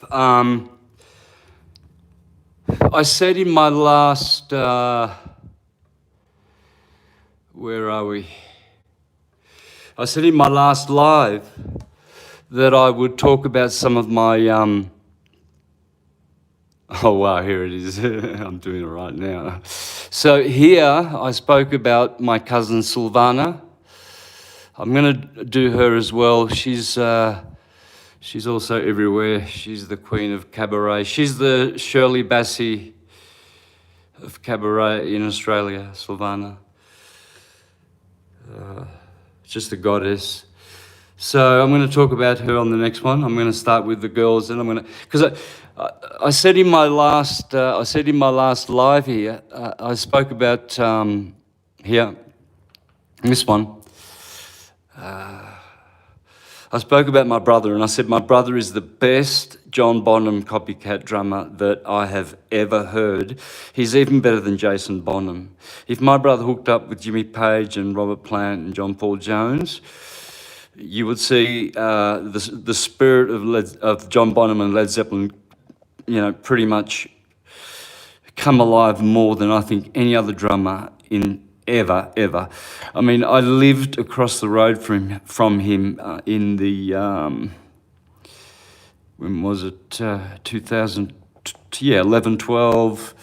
Um, I said in my last, where are we? I said in my last live that I would talk about some of my, oh wow, here it is. I'm doing it right now. So here I spoke about my cousin Silvana. I'm going to do her as well. She's also everywhere. She's the queen of cabaret. She's the Shirley Bassey of cabaret in Australia, Silvana. Just a goddess. So I'm going to talk about her on the next one. I'm going to start with the girls, and I'm going to, because I said in my last live here, I spoke about here, this one. I spoke about my brother, and I said my brother is the best John Bonham copycat drummer that I have ever heard. He's even better than Jason Bonham. If my brother hooked up with Jimmy Page and Robert Plant and John Paul Jones, you would see the spirit of John Bonham and Led Zeppelin, pretty much come alive more than I think any other drummer in ever. I mean, I lived across the road from him in the, when was it, 2000, 11, 12,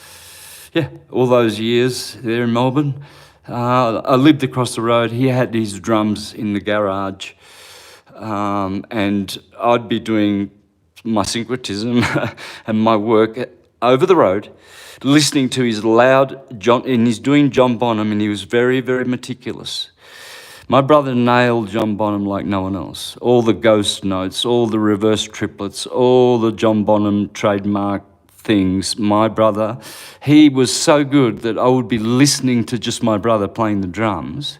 all those years there in Melbourne. I lived across the road. He had his drums in the garage, and I'd be doing my syncretism and my work over the road, listening to his loud John, and he's doing John Bonham, and he was very, very meticulous. My brother nailed John Bonham like no one else. All the ghost notes, all the reverse triplets, all the John Bonham trademark things. My brother, he was so good that I would be listening to just my brother playing the drums,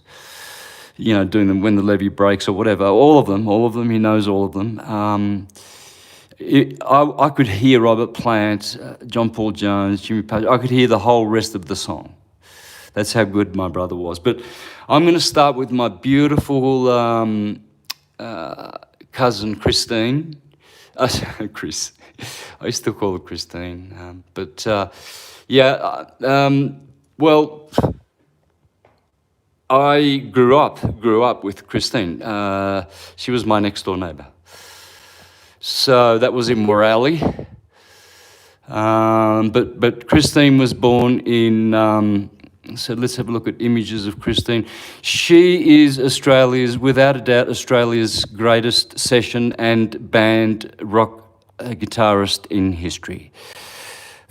doing them when the levee breaks or whatever. All of them, he knows all of them. I could hear Robert Plant, John Paul Jones, Jimmy Page. I could hear the whole rest of the song. That's how good my brother was. But I'm going to start with my beautiful cousin Christine. Chris. I used to call her Christine. Well, I grew up with Christine. She was my next door neighbour. So that was in Morally. But Christine was born in, so let's have a look at images of Christine. She is without a doubt, Australia's greatest session and band rock guitarist in history.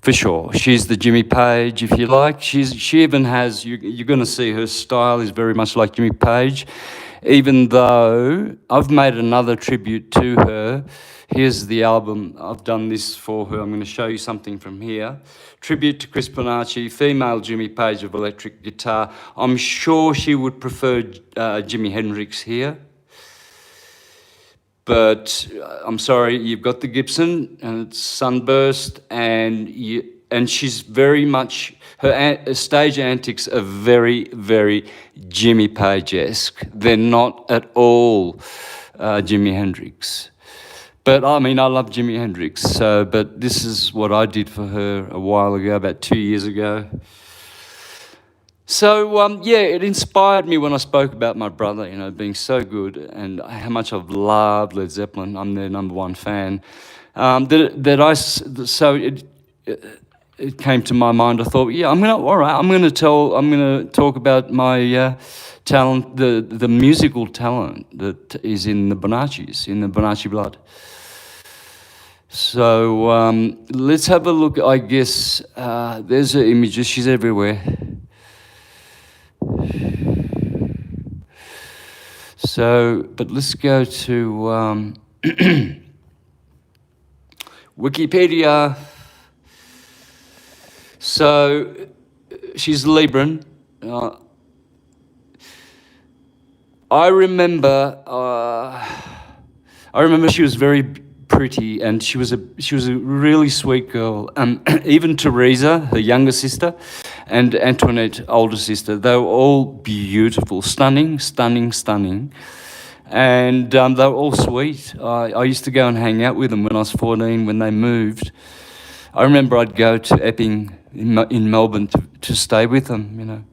For sure. She's the Jimmy Page, if you like. She even has, you're going to see her style is very much like Jimmy Page, even though I've made another tribute to her. Here's the album. I've done this for her. I'm going to show you something from here. Tribute to Cris Bonacci, female Jimmy Page of electric guitar. I'm sure she would prefer Jimi Hendrix here. But I'm sorry, you've got the Gibson and it's sunburst, and she's very much, her stage antics are very, very Jimmy Page-esque. They're not at all Jimi Hendrix. But I mean, I love Jimi Hendrix, but this is what I did for her a while ago, about 2 years ago. So, it inspired me when I spoke about my brother, being so good and how much I've loved Led Zeppelin. I'm their number one fan. It came to my mind. I thought, I'm going to talk about my talent, the musical talent that is in the Bonaccis, in the Bonacci blood. So let's have a look. I guess there's her images. She's everywhere. So, but let's go to Wikipedia. So, she's Libran. I remember she was very pretty, and she was a really sweet girl. Even Teresa, her younger sister, and Antoinette, older sister, they were all beautiful, stunning. And they were all sweet. I used to go and hang out with them when I was 14 when they moved. I remember I'd go to Epping in Melbourne to stay with them, you know.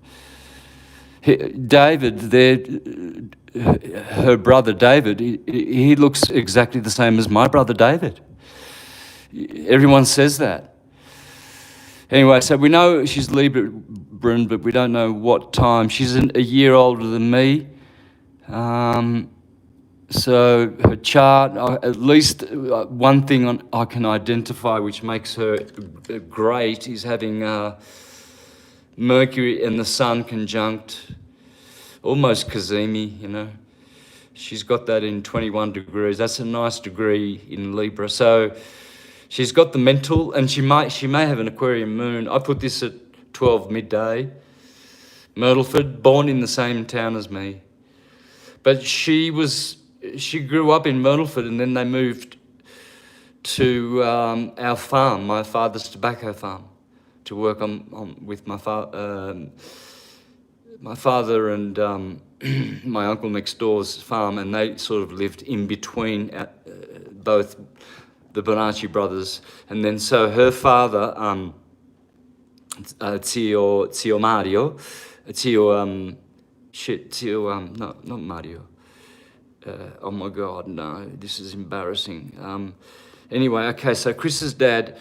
David, her brother David, he looks exactly the same as my brother David. Everyone says that. Anyway, so we know she's Libran, but we don't know what time. She's a year older than me. So her chart, at least one thing I can identify which makes her great is having Mercury and the Sun conjunct, almost Kazemi, you know. She's got that in 21 degrees. That's a nice degree in Libra. So she's got the mental, and she may have an Aquarian moon. I put this at 12 midday. Myrtleford, born in the same town as me. But she grew up in Myrtleford, and then they moved to our farm, my father's tobacco farm, to work with my father and my uncle next door's farm, and they sort of lived in between both the Bonacci brothers. And then so her father, Zio Mario, not Mario. Oh my God, no, this is embarrassing. Anyway, okay, so Chris's dad,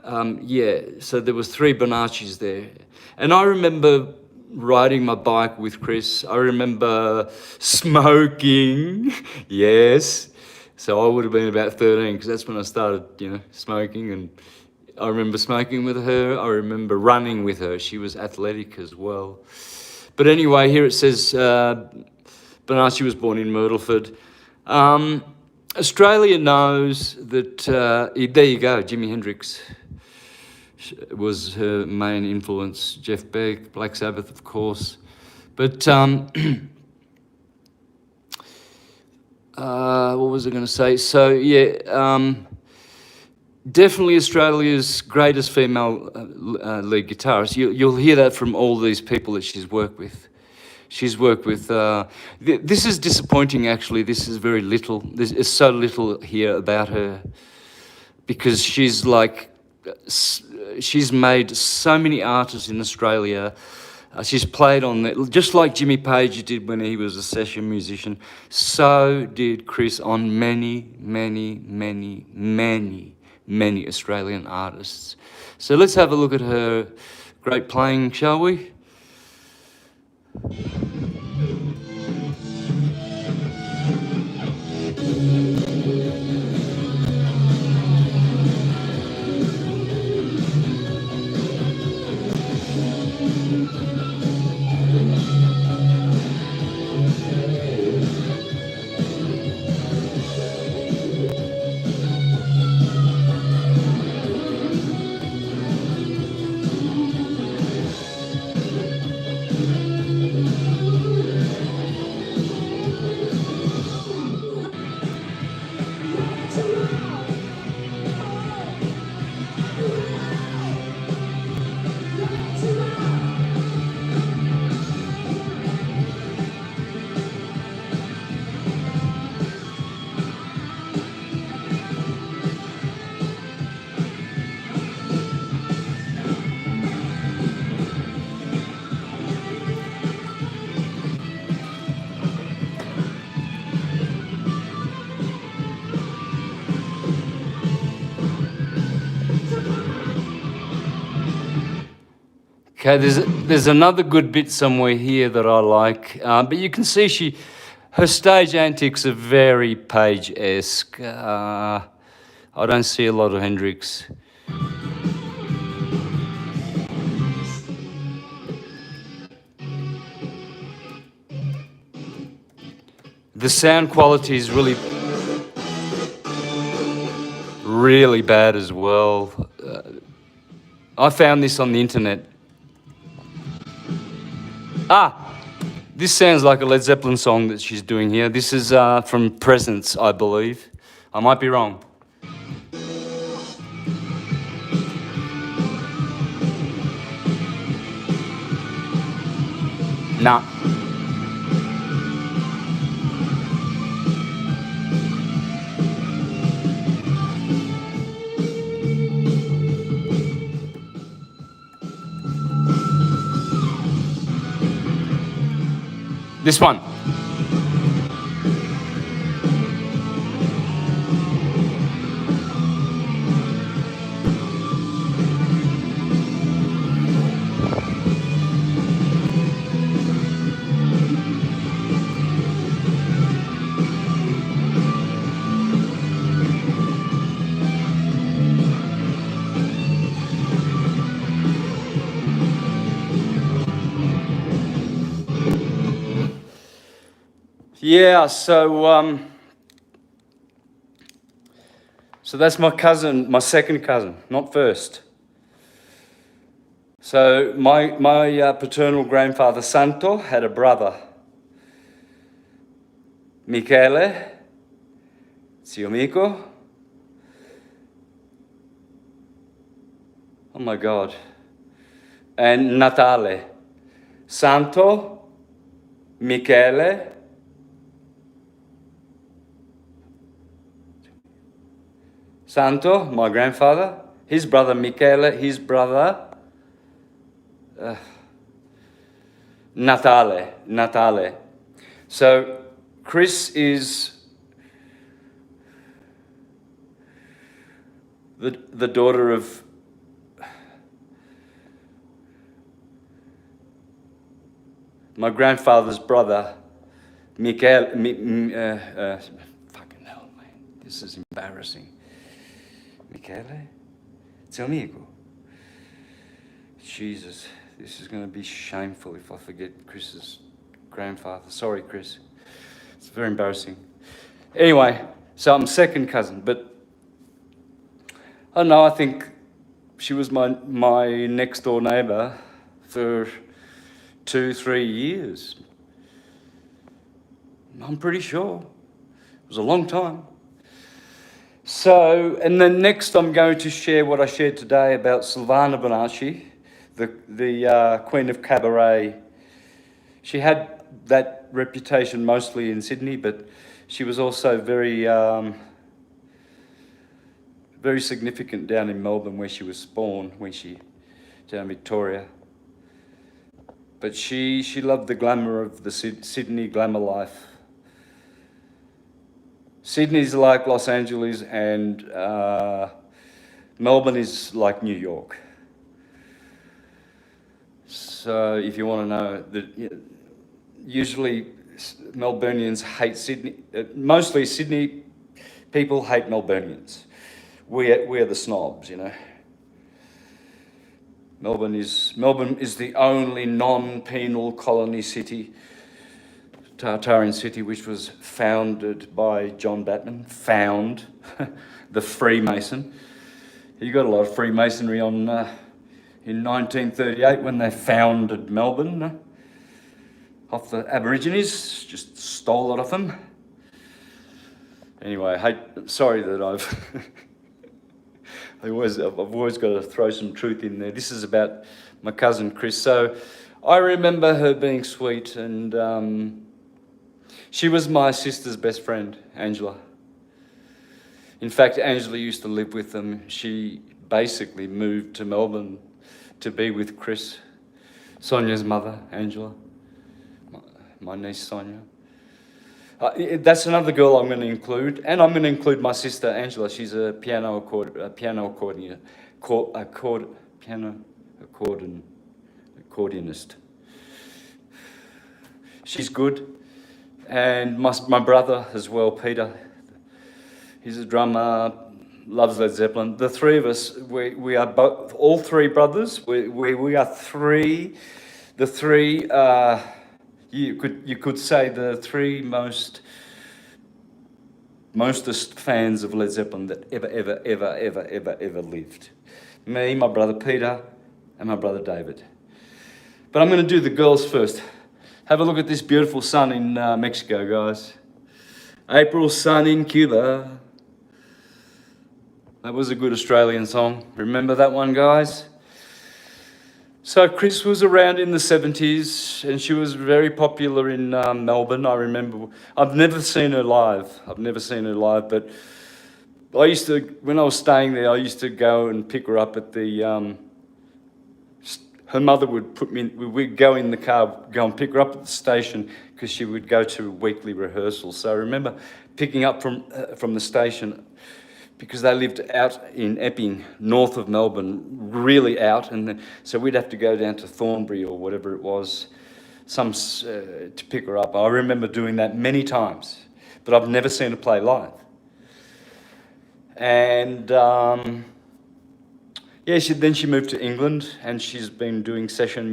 so there was 3 Bonaccis there. And I remember riding my bike with Cris. I remember smoking, yes. So I would have been about 13, because that's when I started, you know, smoking. And I remember smoking with her. I remember running with her. She was athletic as well. But anyway, here it says Bonacci was born in Myrtleford. Australia knows that, there you go, Jimi Hendrix was her main influence. Jeff Beck, Black Sabbath, of course. But what was I going to say? So, yeah, definitely Australia's greatest female lead guitarist. You'll hear that from all these people that she's worked with. She's worked with, this is disappointing actually, this is very little. There's so little here about her, because she's made so many artists in Australia. She's played on, just like Jimmy Page did when he was a session musician, so did Cris on many, many, many, many, many Australian artists. So let's have a look at her great playing, shall we? Okay, there's another good bit somewhere here that I like, but you can see her stage antics are very Page-esque. I don't see a lot of Hendrix. The sound quality is really bad as well. I found this on the internet. This sounds like a Led Zeppelin song that she's doing here. This is from Presence, I believe. I might be wrong. Nah. This one. Yeah, so that's my cousin, my second cousin, not first. So my paternal grandfather Santos had a brother, Michele, zio Mico. Oh my God. And Natale. Santo, Michele, Santo, my grandfather, his brother Michele, his brother Natale. So Cris is the daughter of my grandfather's brother, Michele. Fucking hell, man, this is embarrassing. Michele, zio Mico. Jesus, this is going to be shameful if I forget Chris's grandfather. Sorry, Cris. It's very embarrassing. Anyway, so I'm second cousin, but I don't know, I think she was my next door neighbour for 2-3 years. I'm pretty sure. It was a long time. So, and then next I'm going to share what I shared today about Silvana Bonacci, the Queen of Cabaret. She had that reputation mostly in Sydney, but she was also very significant down in Melbourne where she was born, down in Victoria. But she loved the glamour of the Sydney glamour life. Sydney's like Los Angeles, and Melbourne is like New York. So if you want to know, usually Melburnians hate Sydney. Mostly Sydney people hate Melburnians. We're the snobs, you know. Melbourne is the only non-penal colony city, Tartarian city, which was founded by John Batman. The Freemason. You got a lot of Freemasonry on in 1938 when they founded Melbourne. Off the Aborigines, just stole it off them. Anyway, sorry that I've always got to throw some truth in there. This is about my cousin Cris. So I remember her being sweet, and she was my sister's best friend, Angela. In fact, Angela used to live with them. She basically moved to Melbourne to be with Cris, Sonia's mother, Angela, my niece Sonia. That's another girl I'm going to include, and I'm going to include my sister Angela. She's a accordionist. She's good, and my brother as well, Peter. He's a drummer, loves Led Zeppelin. The three of us, we are both, all three brothers. We are three. The three. You could say the three mostest fans of Led Zeppelin that ever lived. Me, my brother Peter, and my brother David. But I'm going to do the girls first. Have a look at this beautiful sun in Mexico, guys. April sun in Cuba. That was a good Australian song. Remember that one, guys? So Cris was around in the 70s, and she was very popular in Melbourne. I remember, I've never seen her live, but when I was staying there, I used to go and pick her up at the her mother would put me, we'd go in the car, go and pick her up at the station because she would go to weekly rehearsals. So I remember picking up from the station because they lived out in Epping, north of Melbourne, really out. And then, so we'd have to go down to Thornbury or whatever it was, to pick her up. I remember doing that many times, but I've never seen her play live. And then she moved to England, and she's been doing session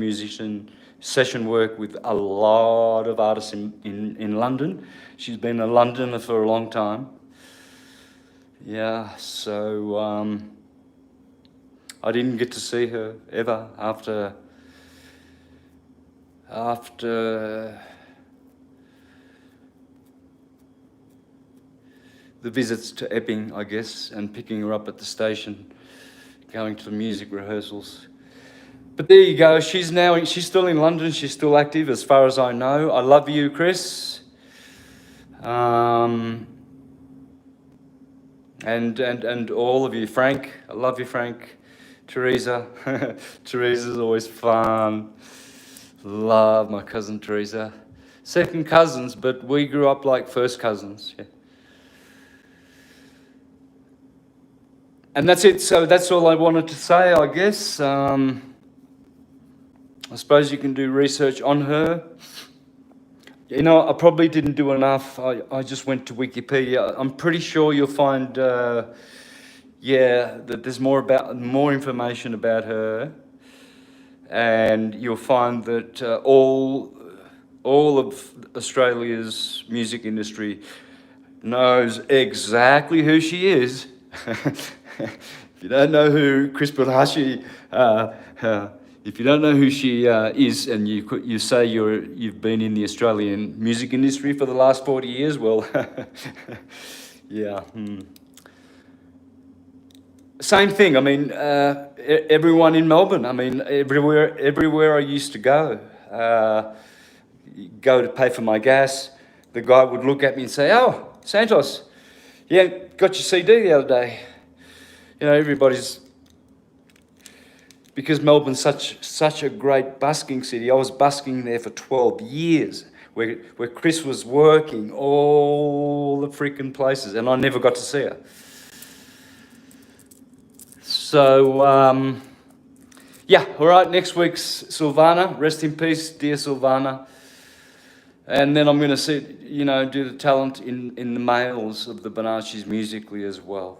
work with a lot of artists in London. She's been a Londoner for a long time. Yeah, so I didn't get to see her ever after the visits to Epping, I guess, and picking her up at the station, going to the music rehearsals. But there you go. She's still in London. She's still active, as far as I know. I love you, Cris. And all of you, Frank. I love you, Frank. Teresa. Teresa's always fun. Love my cousin Teresa. Second cousins, but we grew up like first cousins. Yeah. And that's it. So that's all I wanted to say, I guess. I suppose you can do research on her. You know, I probably didn't do enough. I just went to Wikipedia. I'm pretty sure you'll find, that there's more information about her, and you'll find that all of Australia's music industry knows exactly who she is. If you don't know who Cris Bonacci, if you don't know who she is, and you say you've been in the Australian music industry for the last 40 years, well, yeah. Same thing. I mean, everyone in Melbourne. I mean, everywhere I used to go to pay for my gas, the guy would look at me and say, "Oh, Santos, yeah, got your CD the other day." You know, everybody's, because Melbourne's such a great busking city. I was busking there for 12 years, where Cris was working all the freaking places, and I never got to see her. So, all right, next week's Silvana. Rest in peace, dear Silvana. And then I'm going to do the talent in the males of the Bonaccis musically as well.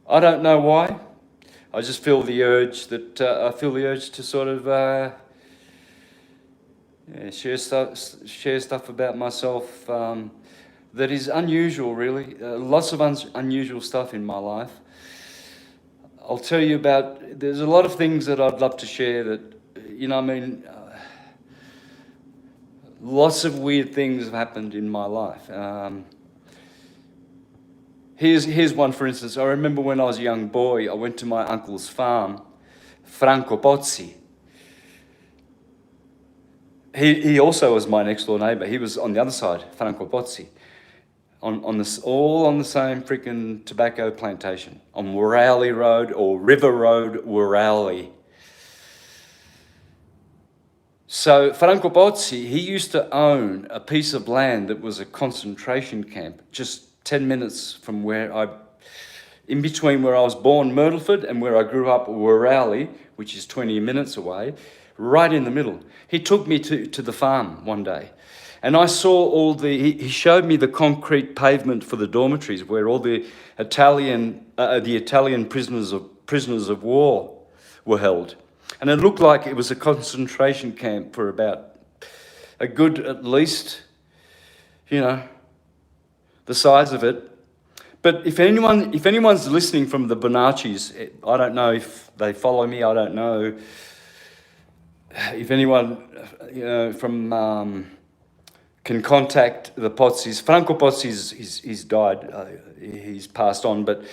I don't know why. I just feel the urge to sort of share stuff about myself that is unusual, really. Lots of unusual stuff in my life. I'll tell you about. There's a lot of things that I'd love to share. That lots of weird things have happened in my life. Here's one, for instance. I remember when I was a young boy, I went to my uncle's farm, Franco Pozzi. He also was my next door neighbour. He was on the other side, Franco Pozzi, all on the same freaking tobacco plantation on Wirralli Road, or River Road, Wirralli. So Franco Pozzi, he used to own a piece of land that was a concentration camp, just 10 minutes from in between where I was born, Myrtleford, and where I grew up, Wirralli, which is 20 minutes away, right in the middle. He took me to the farm one day, and I saw he showed me the concrete pavement for the dormitories where all the Italian prisoners of war were held. And it looked like it was a concentration camp for about a good, at least, the size of it. But if anyone's listening from the Bonaccis, I don't know if they follow me. I don't know if anyone from can contact the Pozzis. Franco Pozzi, he's died. He's passed on. But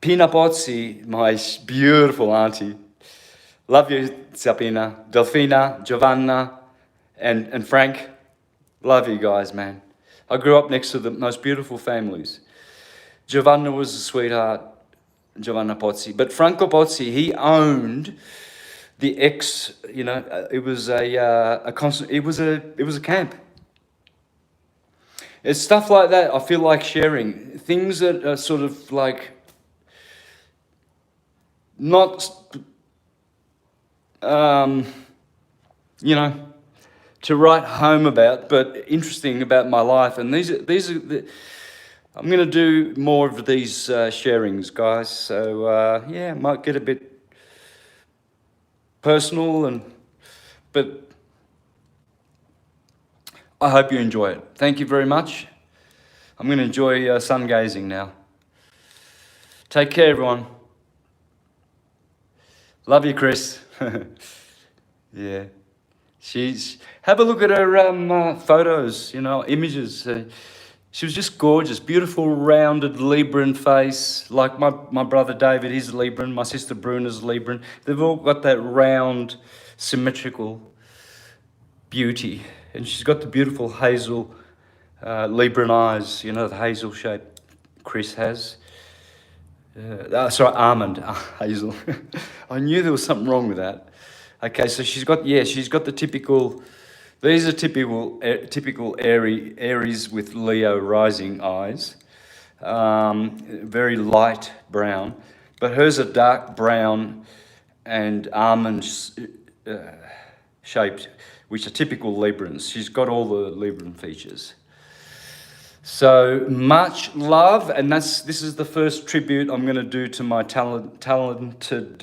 Pina Pozzi, my beautiful auntie, love you, Sapina, Delfina, Giovanna, and Frank. Love you guys, man. I grew up next to the most beautiful families. Giovanna was a sweetheart, Giovanna Pozzi. But Franco Pozzi, he owned the ex, you know, it was a constant. It was a camp. It's stuff like that. I feel like sharing things that are sort of like not, you know, to write home about, but interesting about my life. And these are the, I'm going to do more of these sharings, guys. So yeah, might get a bit personal, but I hope you enjoy it. Thank you very much. I'm going to enjoy sun gazing now. Take care, everyone. Love you, Cris. Yeah. Have a look at her photos, you know, images. She was just gorgeous, beautiful, rounded Libran face. Like my brother David, he's Libran. My sister Bruna's Libran. They've all got that round, symmetrical beauty. And she's got the beautiful hazel Libran eyes, you know, the hazel shape Cris has. Sorry, almond, hazel. I knew there was something wrong with that. Okay, so she's got the typical, these are typical Aries with Leo rising eyes. Very light brown, but hers are dark brown and almond shaped, which are typical Librans. She's got all the Libran features. So much love, and this is the first tribute I'm going to do to my talented,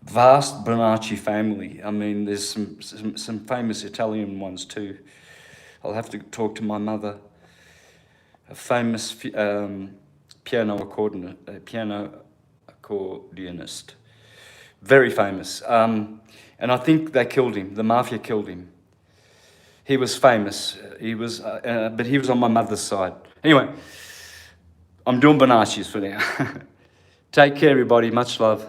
vast Bonacci family. I mean, there's some famous Italian ones too. I'll have to talk to my mother, a famous piano accordionist, very famous. And I think they killed him. The mafia killed him. He was famous. But he was on my mother's side. Anyway, I'm doing Bonacci's for now. Take care, everybody. Much love.